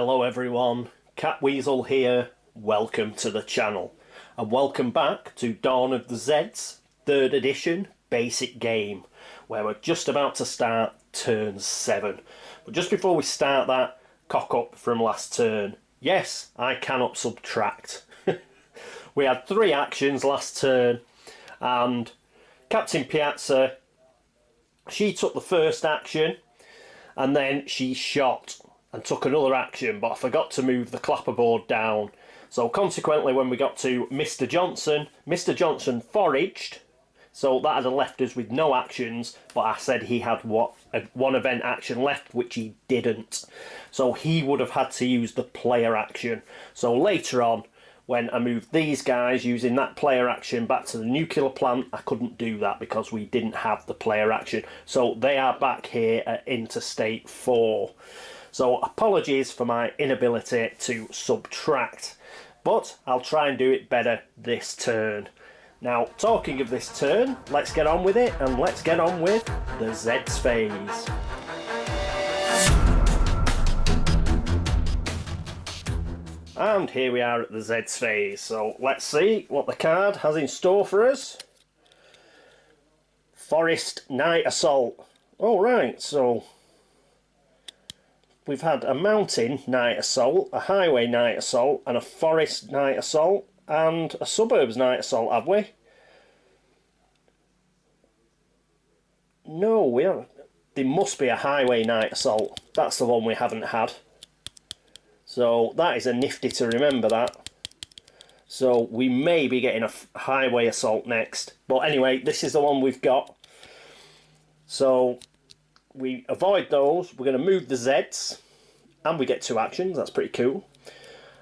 Hello everyone, Catweazle here, welcome to the channel and welcome back to Dawn of the Zeds 3rd edition basic game where we're just about to start turn 7. But just before we start that, cock up from last turn. Yes, I cannot subtract. We had 3 actions last turn and Captain Piazza, she took the first action and then she shot and took another action, but I forgot to move the clapperboard down. So consequently, when we got to Mr. Johnson foraged, so that had left us with no actions, but I said he had one event action left, which he didn't. So he would have had to use the player action. So later on, when I moved these guys using that player action back to the nuclear plant, I couldn't do that because we didn't have the player action. So they are back here at Interstate 4. So apologies for my inability to subtract, but I'll try and do it better this turn. Now, talking of this turn, let's get on with it, and let's get on with the Zeds phase. And here we are at the Zeds phase, so let's see what the card has in store for us. Forest Night Assault. All right, so we've had a mountain night assault, a highway night assault, and a forest night assault, and a suburbs night assault, have we? No, we haven't. There must be a highway night assault. That's the one we haven't had. So that is a nifty to remember that. So we may be getting a highway assault next. But anyway, this is the one we've got. So we avoid those. We're going to move the Zeds, and we get 2 actions. That's pretty cool.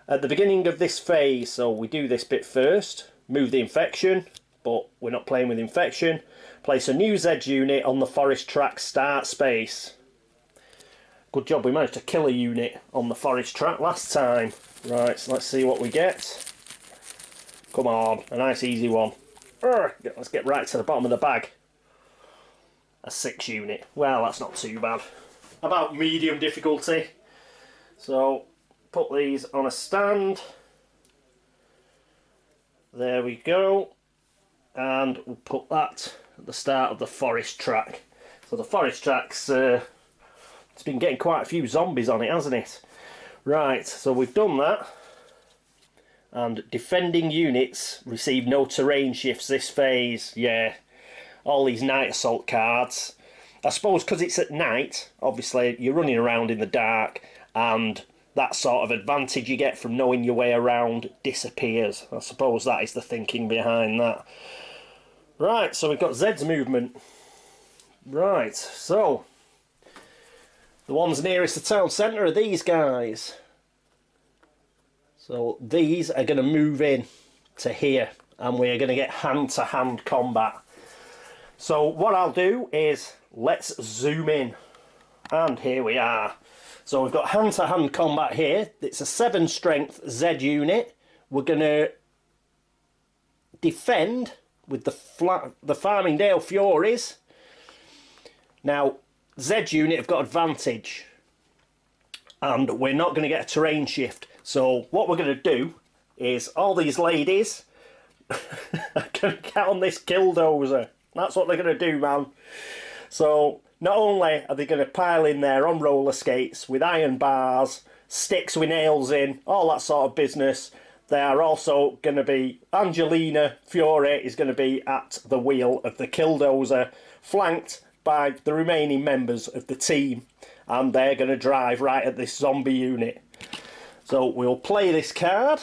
At the beginning of this phase, so we do this bit first, move the infection, but we're not playing with infection. Place a new Zeds unit on the forest track start space. Good job, we managed to kill a unit on the forest track last time. Right, so let's see what we get. Come on, a nice easy one. Let's get right to the bottom of the bag. A 6 unit. Well, that's not too bad. About medium difficulty. So, put these on a stand. There we go. And we'll put that at the start of the forest track. So the forest track's it's been getting quite a few zombies on it, hasn't it? Right, so we've done that. And defending units receive no terrain shifts this phase. Yeah. All these night assault cards. I suppose because it's at night, obviously you're running around in the dark, and that sort of advantage you get from knowing your way around disappears. I suppose that is the thinking behind that. Right, so we've got Zed's movement. Right, so the ones nearest the town centre are these guys. So these are going to move in to here, and we're going to get hand-to-hand combat. So what I'll do is, let's zoom in. And here we are. So we've got hand-to-hand combat here. It's a 7 strength Z unit. We're going to defend with the Farmingdale Furies. Now, Z unit have got advantage. And we're not going to get a terrain shift. So what we're going to do is, all these ladies are going to get on this killdozer. That's what they're going to do, man. So not only are they going to pile in there on roller skates with iron bars, sticks with nails in, all that sort of business, they are also going to be, Angelina Fiore is going to be at the wheel of the killdozer, flanked by the remaining members of the team, and they're going to drive right at this zombie unit. So we'll play this card.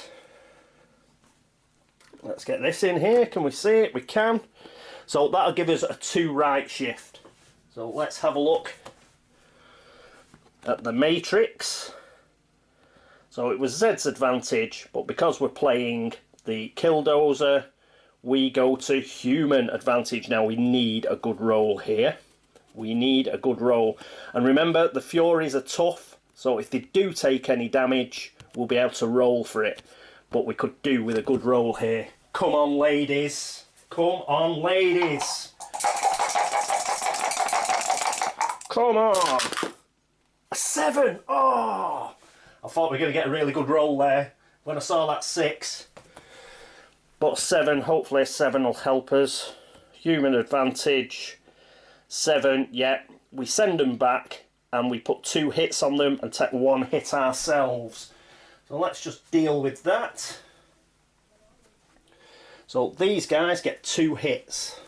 Let's get this in here. Can we see it? We can. So that'll give us a 2 right shift. So let's have a look at the matrix. So it was Zed's advantage, but because we're playing the killdozer, we go to human advantage. Now we need a good roll here. We need a good roll. And remember, the Furies are tough, so if they do take any damage, we'll be able to roll for it. But we could do with a good roll here. Come on, ladies. Come on, ladies. Come on. A 7. Oh, I thought we were going to get a really good roll there when I saw that 6. But 7, hopefully 7 will help us. Human advantage. 7, yeah. We send them back and we put 2 hits on them and take 1 hit ourselves. So let's just deal with that. So these guys get 2 hits.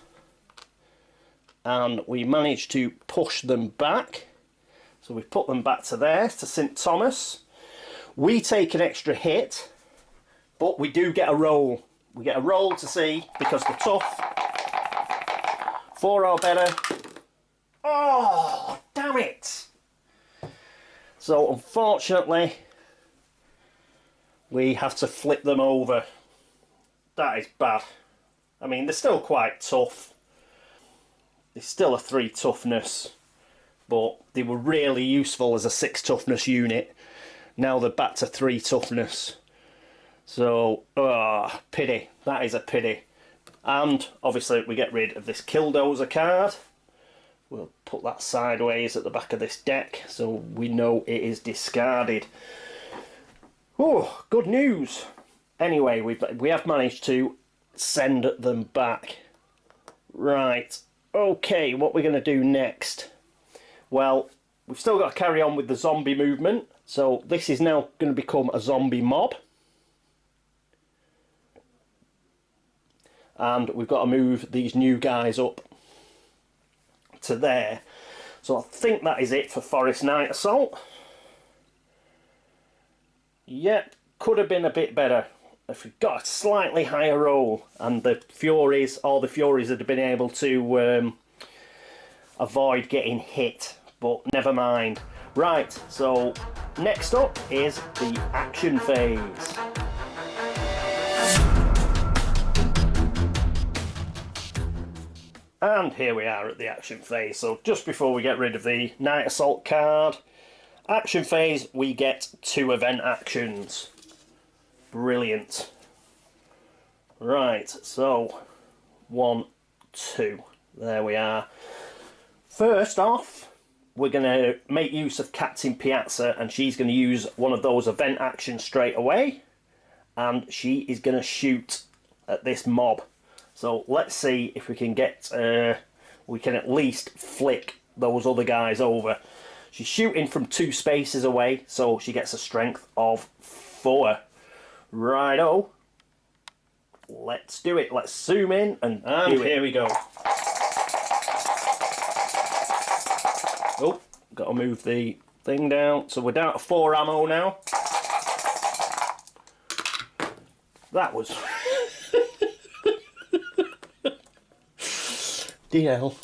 And we managed to push them back. So we put them back to there, to St. Thomas. We take an extra hit, but we do get a roll. We get a roll to see, because they're tough. 4 or better. Oh, damn it! So unfortunately, we have to flip them over. That is bad. I mean, they're still quite tough. They're still a 3 toughness, but they were really useful as a 6 toughness unit. Now they're back to 3 toughness. So, pity. That is a pity. And obviously we get rid of this Killdozer card. We'll put that sideways at the back of this deck so we know it is discarded. Oh, good news. Anyway, we have managed to send them back. Right. Okay, what we're going to do next? Well, we've still got to carry on with the zombie movement. So this is now going to become a zombie mob. And we've got to move these new guys up to there. So I think that is it for Forest Night Assault. Yep, could have been a bit better if we got a slightly higher roll and the Furies, all the Furies had been able to avoid getting hit, but never mind. Right, so next up is the action phase. And here we are at the action phase. So just before we get rid of the Night Assault card, action phase, we get 2 event actions. Brilliant. Right, so 1, 2. There we are. First off, we're going to make use of Captain Piazza, and she's going to use one of those event actions straight away. And she is going to shoot at this mob. So let's see if we can get, we can at least flick those other guys over. She's shooting from 2 spaces away, so she gets a strength of 4. Righto. Let's do it. Let's zoom in and here we go. Oh, got to move the thing down. So we're down to 4 ammo now. That was... DL.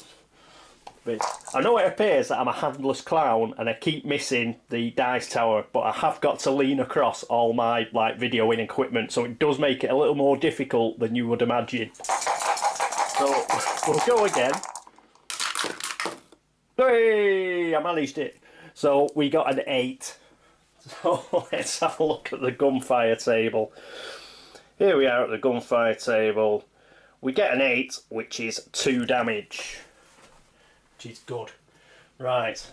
But I know it appears that I'm a handless clown and I keep missing the dice tower, but I have got to lean across all my videoing equipment, so it does make it a little more difficult than you would imagine. So we'll go again. Hey, I managed it. So we got an 8. So let's have a look at the gunfire table. Here we are at the gunfire table. We get an 8, which is 2 damage. Which is good. Right.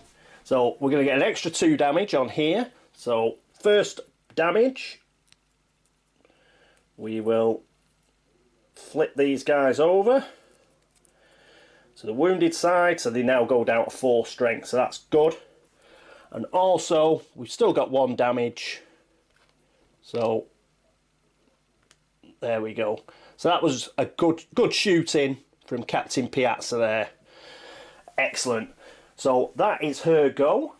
So we're going to get an extra 2 damage on here. So first damage. We will flip these guys over to the wounded side. So they now go down to 4 strength. So that's good. And also, we've still got 1 damage. So there we go. So that was a good shooting from Captain Piazza there. Excellent. So that is her go.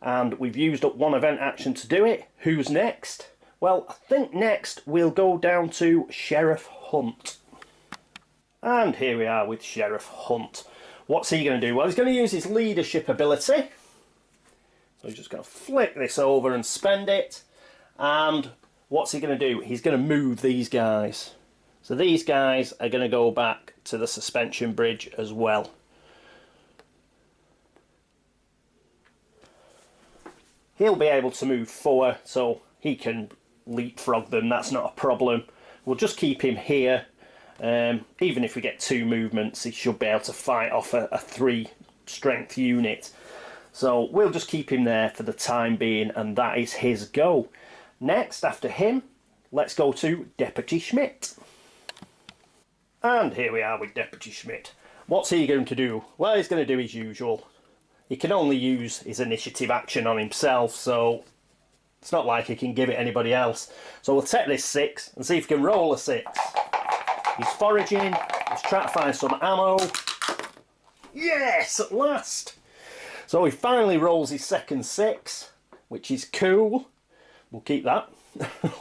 And we've used up 1 event action to do it. Who's next? Well, I think next we'll go down to Sheriff Hunt. And here we are with Sheriff Hunt. What's he going to do? Well, he's going to use his leadership ability. So he's just going to flick this over and spend it. And what's he going to do? He's going to move these guys. So these guys are going to go back to the suspension bridge as well. He'll be able to move 4, so he can leapfrog them, that's not a problem. We'll just keep him here. Even if we get 2 movements, he should be able to fight off a 3 strength unit. So we'll just keep him there for the time being, and that is his go. Next, after him, let's go to Deputy Schmidt. And here we are with Deputy Schmidt. What's he going to do? Well, he's going to do his usual. He can only use his initiative action on himself, so it's not like he can give it anybody else. So we'll take this 6 and see if he can roll a 6. He's foraging, he's trying to find some ammo. Yes, at last! So he finally rolls his second 6, which is cool. We'll keep that.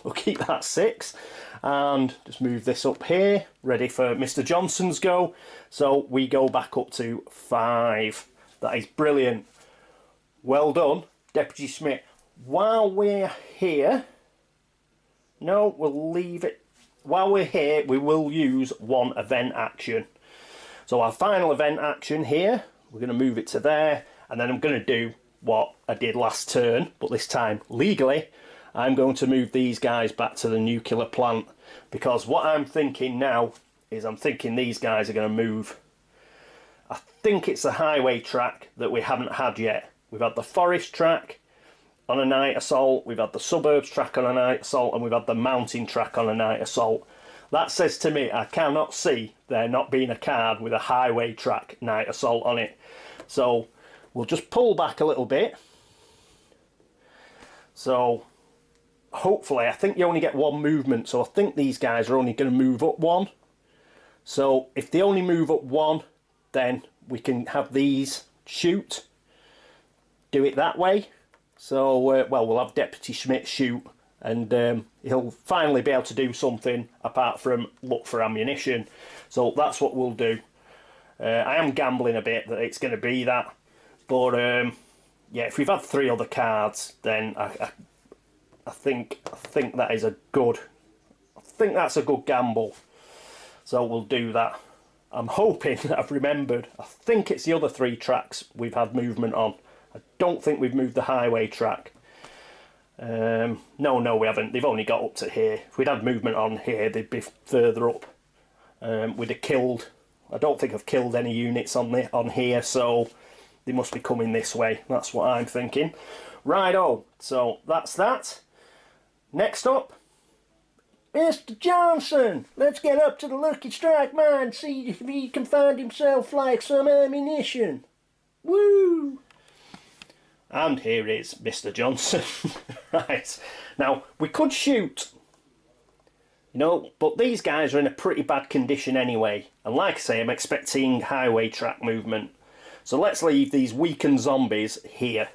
We'll keep that 6. And just move this up here, ready for Mr. Johnson's go. So we go back up to 5. That is brilliant. Well done, Deputy Schmidt. While we're here... No, we'll leave it. While we're here, we will use one event action. So our final event action here, we're going to move it to there. And then I'm going to do what I did last turn, but this time legally. I'm going to move these guys back to the nuclear plant, because what I'm thinking now is I'm thinking these guys are going to move. I think it's the highway track that we haven't had yet. We've had the forest track on a night assault, we've had the suburbs track on a night assault, and we've had the mountain track on a night assault. That says to me I cannot see there not being a card with a highway track night assault on it. So we'll just pull back a little bit. So hopefully, I think you only get one movement, so I think these guys are only going to move up 1. So if they only move up 1, then we can have these shoot. Do it that way. So, well, we'll have Deputy Schmidt shoot, and he'll finally be able to do something apart from look for ammunition. So that's what we'll do. I am gambling a bit that it's going to be that. But, yeah, if we've had 3 other cards, then I think that is a good... I think that's a good gamble. So we'll do that. I'm hoping that I've remembered. I think it's the other 3 tracks we've had movement on. I don't think we've moved the highway track. No, we haven't. They've only got up to here. If we'd had movement on here, they'd be further up. We'd have killed... I don't think I've killed any units on here, so they must be coming this way. That's what I'm thinking. Righto, so that's that. Next up, Mr. Johnson. Let's get up to the Lucky Strike mine, see if he can find himself like some ammunition. Woo! And here is Mr. Johnson. Right, now we could shoot, you know, but these guys are in a pretty bad condition anyway. And like I say, I'm expecting highway track movement. So let's leave these weakened zombies here.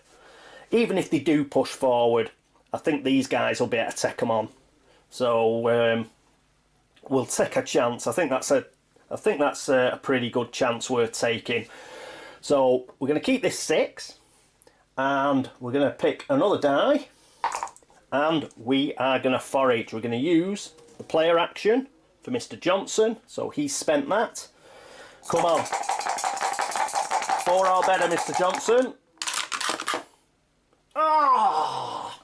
Even if they do push forward, I think these guys will be able to take them on. So we'll take a chance. I think that's a pretty good chance worth taking. So we're going to keep this 6, and we're going to pick another die, and we are going to forage. We're going to use the player action for Mr. Johnson. So he's spent that. Come on. 4 or better, Mr. Johnson. Oh!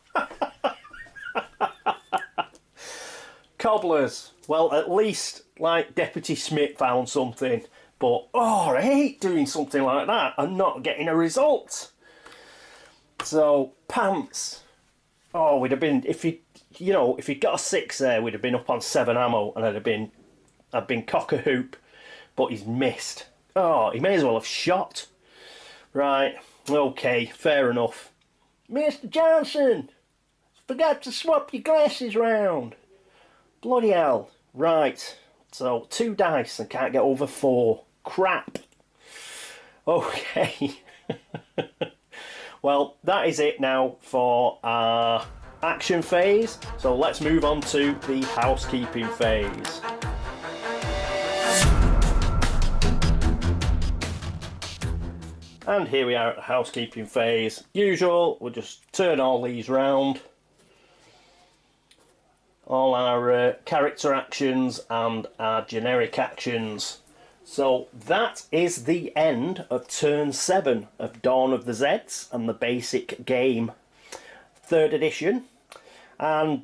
Cobblers. Well, at least, like, Deputy Schmidt found something. But, oh, I hate doing something like that and not getting a result. So, pants. Oh, we'd have been, if he'd got a 6 there, we'd have been up on 7 ammo, and I'd been cock-a-hoop. But he's missed. Oh, he may as well have shot. Right, okay, fair enough. Mr. Johnson, forgot to swap your glasses round. Bloody hell. Right, so 2 dice and can't get over 4. Crap. Okay. Well, that is it now for our action phase. So let's move on to the housekeeping phase. And here we are at the housekeeping phase. Usual, we'll just turn all these round. All our character actions and our generic actions. So that is the end of turn 7 of Dawn of the Zeds and the basic game. 3rd edition. And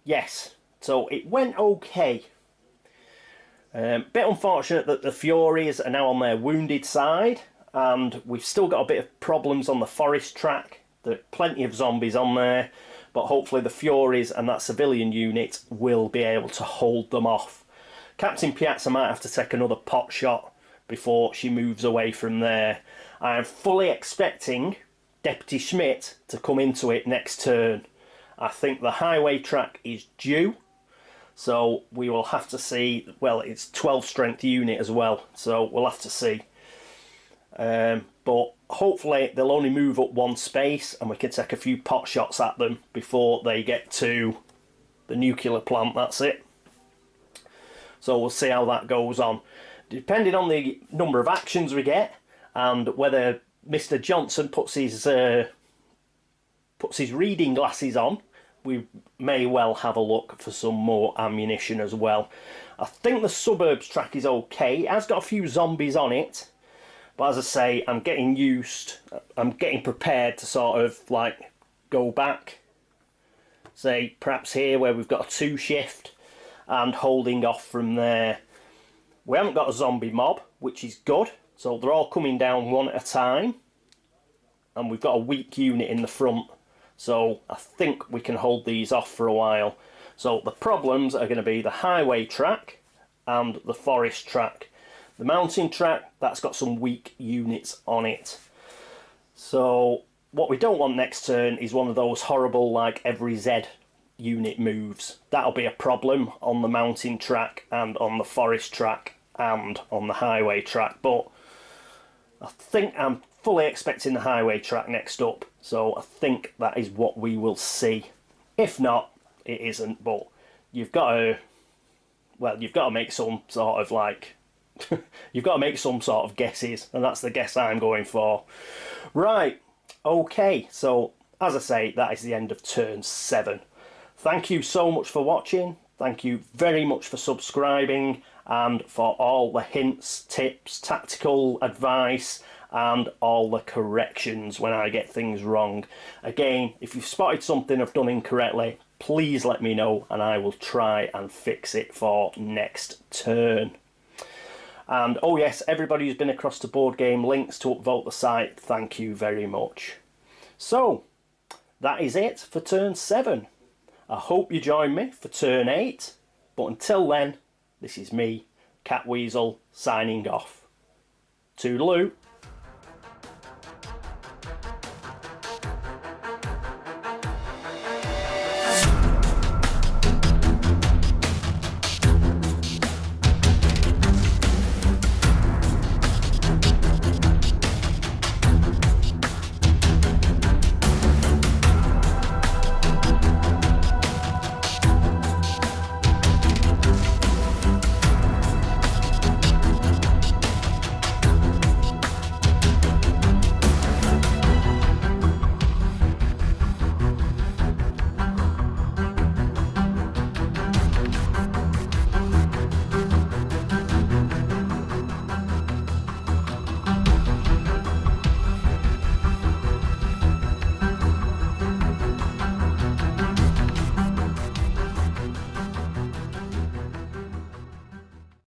yes, so it went okay. Bit unfortunate that the Furies are now on their wounded side. and we've still got a bit of problems on the forest track. There are plenty of zombies on there, but hopefully the Furies and that civilian unit will be able to hold them off. Captain Piazza might have to take another pot shot before she moves away from there. I am fully expecting Deputy Schmidt to come into it next turn. I think the highway track is due, so we will have to see. Well, it's 12 strength unit as well, so we'll have to see. But hopefully they'll only move up one space and we can take a few pot shots at them before they get to the nuclear plant. That's it. So we'll see how that goes on. Depending on the number of actions we get and whether Mr. Johnson puts his reading glasses on, we may well have a look for some more ammunition as well. I think the suburbs track is okay. It has got a few zombies on it, but as I say, I'm getting prepared to sort of like go back, say perhaps here where we've got a 2 shift, and holding off from there. We haven't got a zombie mob, which is good, so they're all coming down one at a time, and we've got a weak unit in the front, so I think we can hold these off for a while. So the problems are going to be the highway track and the forest track. The mountain track, that's got some weak units on it. So what we don't want next turn is one of those horrible, like, every Z unit moves. That'll be a problem on the mountain track and on the forest track and on the highway track. But I think I'm fully expecting the highway track next up. So I think that is what we will see. If not, it isn't. But you've got to, well, you've got to make some sort of like... you've got to make some sort of guesses, and that's the guess I'm going for. Right, okay, so as I say, that is the end of turn 7. Thank you so much for watching. Thank you very much for subscribing and for all the hints, tips, tactical advice and all the corrections when I get things wrong. Again, if you've spotted something I've done incorrectly, please let me know and I will try and fix it for next turn. And oh yes, everybody who's been across to Board Game Links to upvote the site, thank you very much. So, that is it for turn 7. I hope you join me for turn 8, but until then, this is me, Catweazle, signing off. Toodaloo.